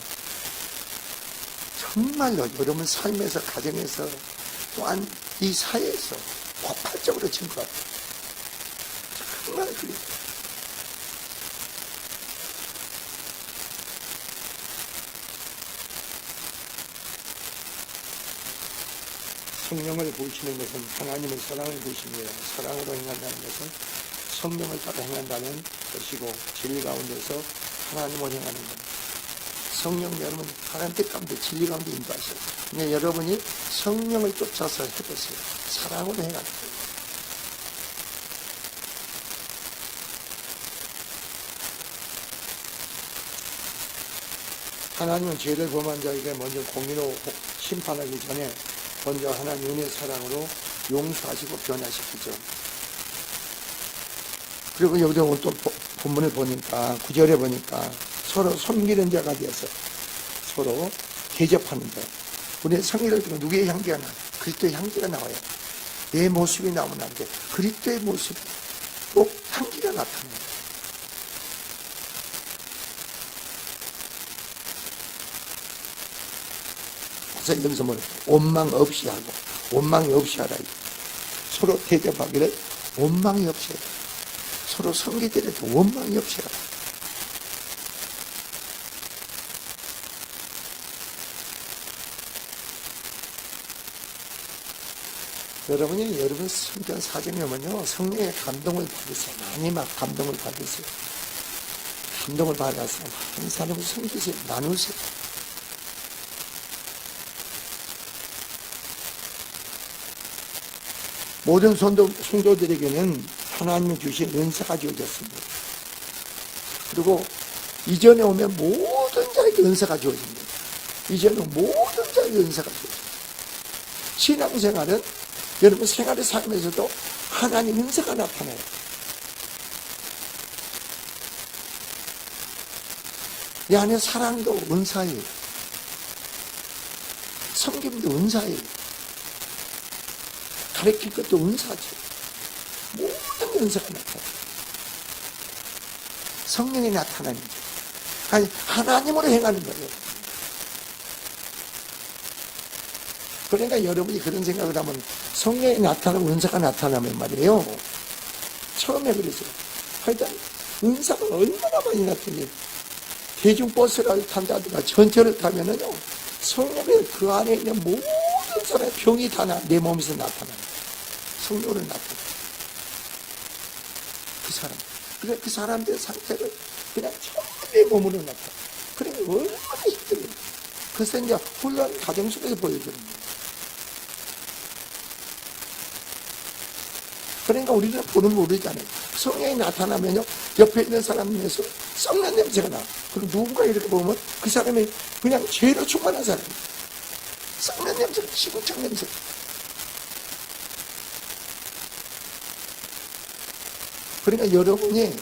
정말로 여러분 삶에서, 가정에서, 또한 이 사회에서 폭발적으로 진 것 같아요. 정말 그래요. 성령을 보시는 것은 하나님의 사랑을 보십니다. 사랑으로 행한다는 것은 성령을 따라 행한다는 것이고 진리 가운데서 하나님을 행하는 겁니다. 성령 여러분 하나님 뜻 가운데 진리 가운데 인도하셔요. 근데 여러분이 성령을 쫓아서 해보세요. 사랑으로 행하는 거예요. 하나님은 죄를 범한 자에게 먼저 공의로 심판하기 전에 먼저 하나님 은혜의 사랑으로 용서하시고 변화시키죠. 그리고 여기서 오늘 또 본문을 보니까 9절에 보니까 서로 섬기는 자가 되어서 서로 대접하는 자. 우리의 성의를 들면 누구의 향기가 나요? 그리스도의 향기가 나와요. 내 모습이 나오면 안 돼. 그리스도의 모습 꼭 향기가 나타나요. 그래서 여기서 뭐래? 원망 없이 하고 원망이 없이 하라. 서로 대접하기를 원망이 없이 하라. 서로 섬기더라도 원망이 없이 하라. 여러분이 여러분 성경 사정에 보면요, 성령의 감동을 받으세요. 많이 막 감동을 받으세요. 감동을 받아서 한 사람을 섬기세요. 나누세요. 모든 성도들에게는 하나님이 주신 은사가 주어졌습니다. 그리고 이전에 오면 모든 자에게 은사가 주어집니다. 이전에 모든 자에게 은사가 주어집니다. 신앙생활은 여러분 생활의 삶에서도 하나님 은사가 나타나요. 내 안에 사랑도 은사예요. 섬김도 은사예요. 가르칠 것도 은사죠. 모든 은사가 나타나요. 성령이 나타나는 거예요. 아니, 하나님으로 행하는 거예요. 그러니까 여러분이 그런 생각을 하면 성령이 나타나고 은사가 나타나면 말이에요. 처음에 그랬어요. 하여튼 은사가 얼마나 많이 나타나요. 대중버스를 탄다든가 전철을 타면은요, 성령이 그 안에 있는 모든 사람의 병이 다 내 몸에서 나타나요. 성령으로 나타나요. 그 사람. 그래, 그 사람들의 상태를 그냥 전부 내 몸으로 나타나요. 그러니까 얼마나 힘들어요. 그래서 이제 훌륭한 가정 속에서 보여주는 거예요. 그러니까 우리는 보는 모르잖아요. 성령이 나타나면요, 옆에 있는 사람에서 썩는 냄새가 나. 그리고 누군가 이렇게 보면 그 사람이 그냥 죄로 충만한 사람이에요. 썩는 냄새, 시궁창 냄새. 그러니까 여러분이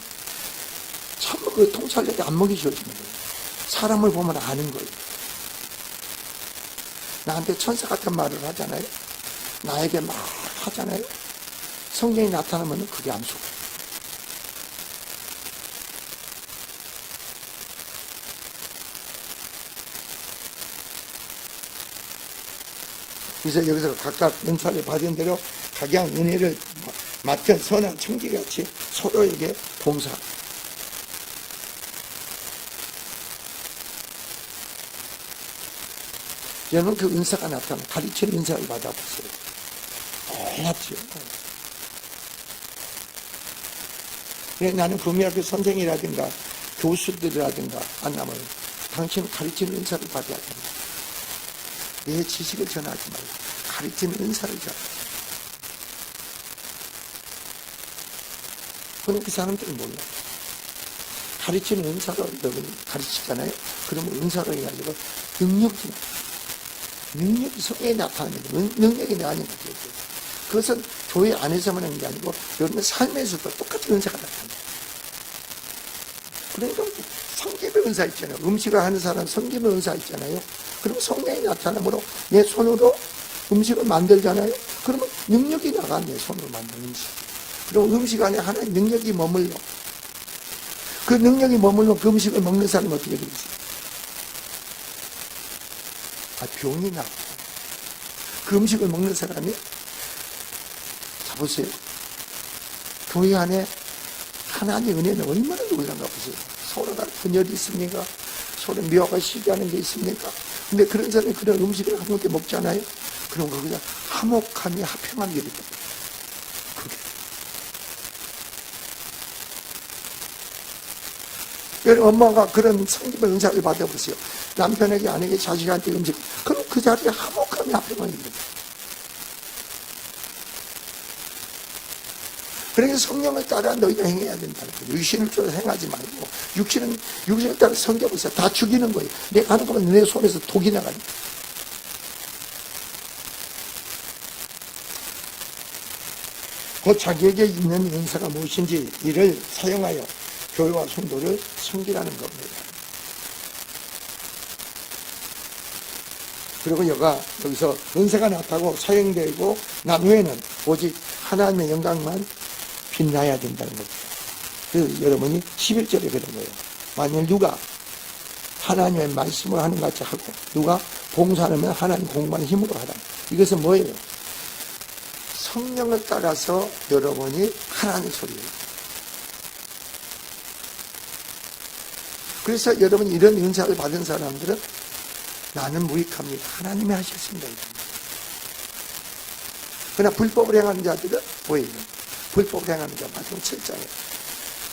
전부 그 통찰력이 안 먹이셔지는 거예요. 사람을 보면 아는 거예요. 나한테 천사 같은 말을 하잖아요. 나에게 막 하잖아요. 성령이 나타나면 그게 안 속아요. 그래서 여기서 각각 은사를 받은 대로 각양 은혜를 맡은 선한 청지같이 서로에게 봉사. 여러분 그 은사가 나타나 가르치는 은사를 받아보세요. 놀랍죠. 나는 구미학교 선생이라든가 교수들이라든가 만나면 당신은 가르치는 은사를 받아야 됩니다. 내 지식을 전하지 말고 가르치는 은사를 전하지. 그럼 그 사람들은 몰라요. 가르치는 은사로 여러분이 가르치잖아요. 그러면 은사로 해가지고 능력이 성에 나타나는 거예요. 능력이 아닌 거죠. 그것은 교회 안에서만 하는 게 아니고 여러분 삶에서도 똑같은 은사가 나타나요. 그러니까 성김의 은사 있잖아요. 음식을 하는 사람 성김의 은사 있잖아요. 그럼 성령이 나타나므로 내 손으로 음식을 만들잖아요. 그러면 능력이 나가. 내 손으로 만든 음식. 그리고 음식 안에 하나의 능력이 머물러. 그 능력이 머물러 그 음식을 먹는 사람은 어떻게 되겠어요? 병이 나. 그 음식을 먹는 사람이 자 보세요. 교회 안에 하나님의 은혜는 얼마나 놀란가 보세요. 서로가 분열이 있습니까? 서로 미워가 시기하는 게 있습니까? 근데 그런 사람이 그런 음식을 함께 먹잖아요. 그럼 거기다 화목함이 화평한 게 있다. 그게. 여러분 엄마가 그런 성김의 은사를 받아보세요. 남편에게 아내에게 자식한테 음식. 그럼 그 자리에 화목함이 화평한 게 있다. 그러니까 성령을 따라 너희가 행해야 된다는 거예요. 육신을 따라 행하지 말고 육신을 따라 섬겨보세요. 다 죽이는 거예요. 내가 하는 거면 내 손에서 독이 나가니까. 곧 자기에게 있는 은사가 무엇인지 이를 사용하여 교회와 성도를 섬기라는 겁니다. 그리고 여기서 은사가 나타나고 사용되고 난 후에는 오직 하나님의 영광만 빛나야 된다는 거죠. 그래서 여러분이 11절에 그런 거예요. 만일 누가 하나님의 말씀을 하는 것 같이 하고 누가 봉사하면 하나님 공부하는 힘으로 하라. 이것은 뭐예요? 성령을 따라서 여러분이 하라는 소리예요. 그래서 여러분이 이런 은사를 받은 사람들은 나는 무익합니다. 하나님이 하셨습니다. 그러나 불법을 행하는 자들은 뭐예요? 불법을 행하는 자, 마태복음 7장에.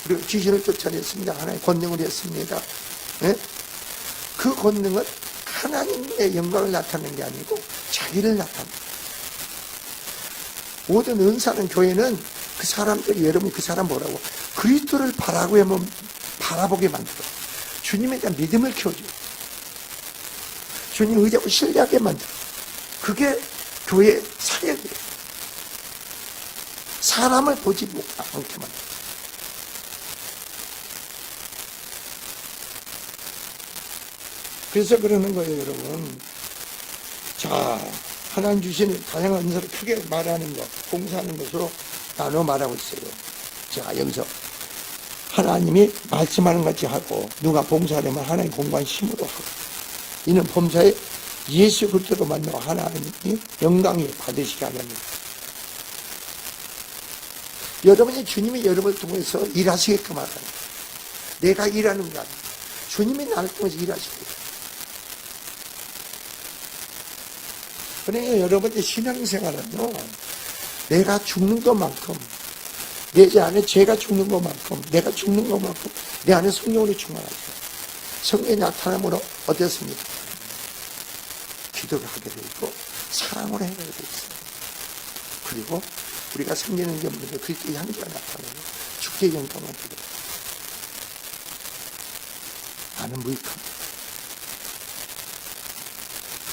그리고 귀신을 쫓아냈습니다. 하나님의 권능을 했습니다. 네? 그 권능은 하나님의 영광을 나타내는 게 아니고 자기를 나타냅니다. 모든 은사는 교회는 그 사람들이, 여러분이 그 사람 뭐라고? 그리스도를 바라보게 만들어. 주님에 대한 믿음을 키워줘요. 주님 의지하고 신뢰하게 만들어. 그게 교회의 사역이에요. 사람을 보지 않게 만들어. 그래서 그러는 거예요, 여러분. 자, 하나님 주시는 다양한 은사를 크게 말하는 것, 봉사하는 것으로 나눠 말하고 있어요. 자, 여기서 하나님이 말씀하는 것 같이 하고, 누가 봉사하려면 하나님 공부한 힘으로 하고, 이는 범사에 예수 그리스도로 만나 하나님이 영광이 받으시게 하렵니다. 여러분이 주님이 여러분을 통해서 일하시게끔 하라. 내가 일하는 게 아니라 주님이 나를 통해서 일하시고. 그러니까 여러분의 신앙생활은요, 내가 죽는 것만큼, 내 안에 죄가 죽는 것만큼, 내가 죽는 것만큼 내 안에 성령으로 충만하죠. 성령이 나타남으로 어땠습니까? 기도를 하게 되고 사랑으로 행하게 되었어요. 그리고 우리가 섬기는 게 없는데 그리스도의 향기가 나타나고 주께 영광을 드려요. 나는 무익합니다.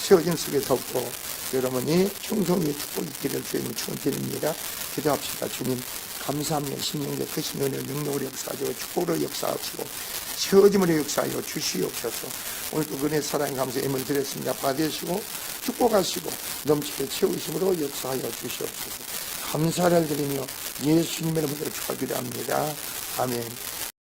세워진 속에 덮고 여러분이 충성의 축복이 있기를 주님 축원드립니다. 기도합시다. 주님 감사합니다. 신령의 크신 은혜를 능력으로 역사하시고 축복으로 역사하시고 세워짐으로 역사하여 주시옵소서. 오늘도 은혜 사랑 감사 예물 드렸습니다. 받으시고 축복하시고 넘치게 채우심으로 역사하여 주시옵소서. 감사를 드리며 예수님의 이름으로 축하드립니다. 아멘.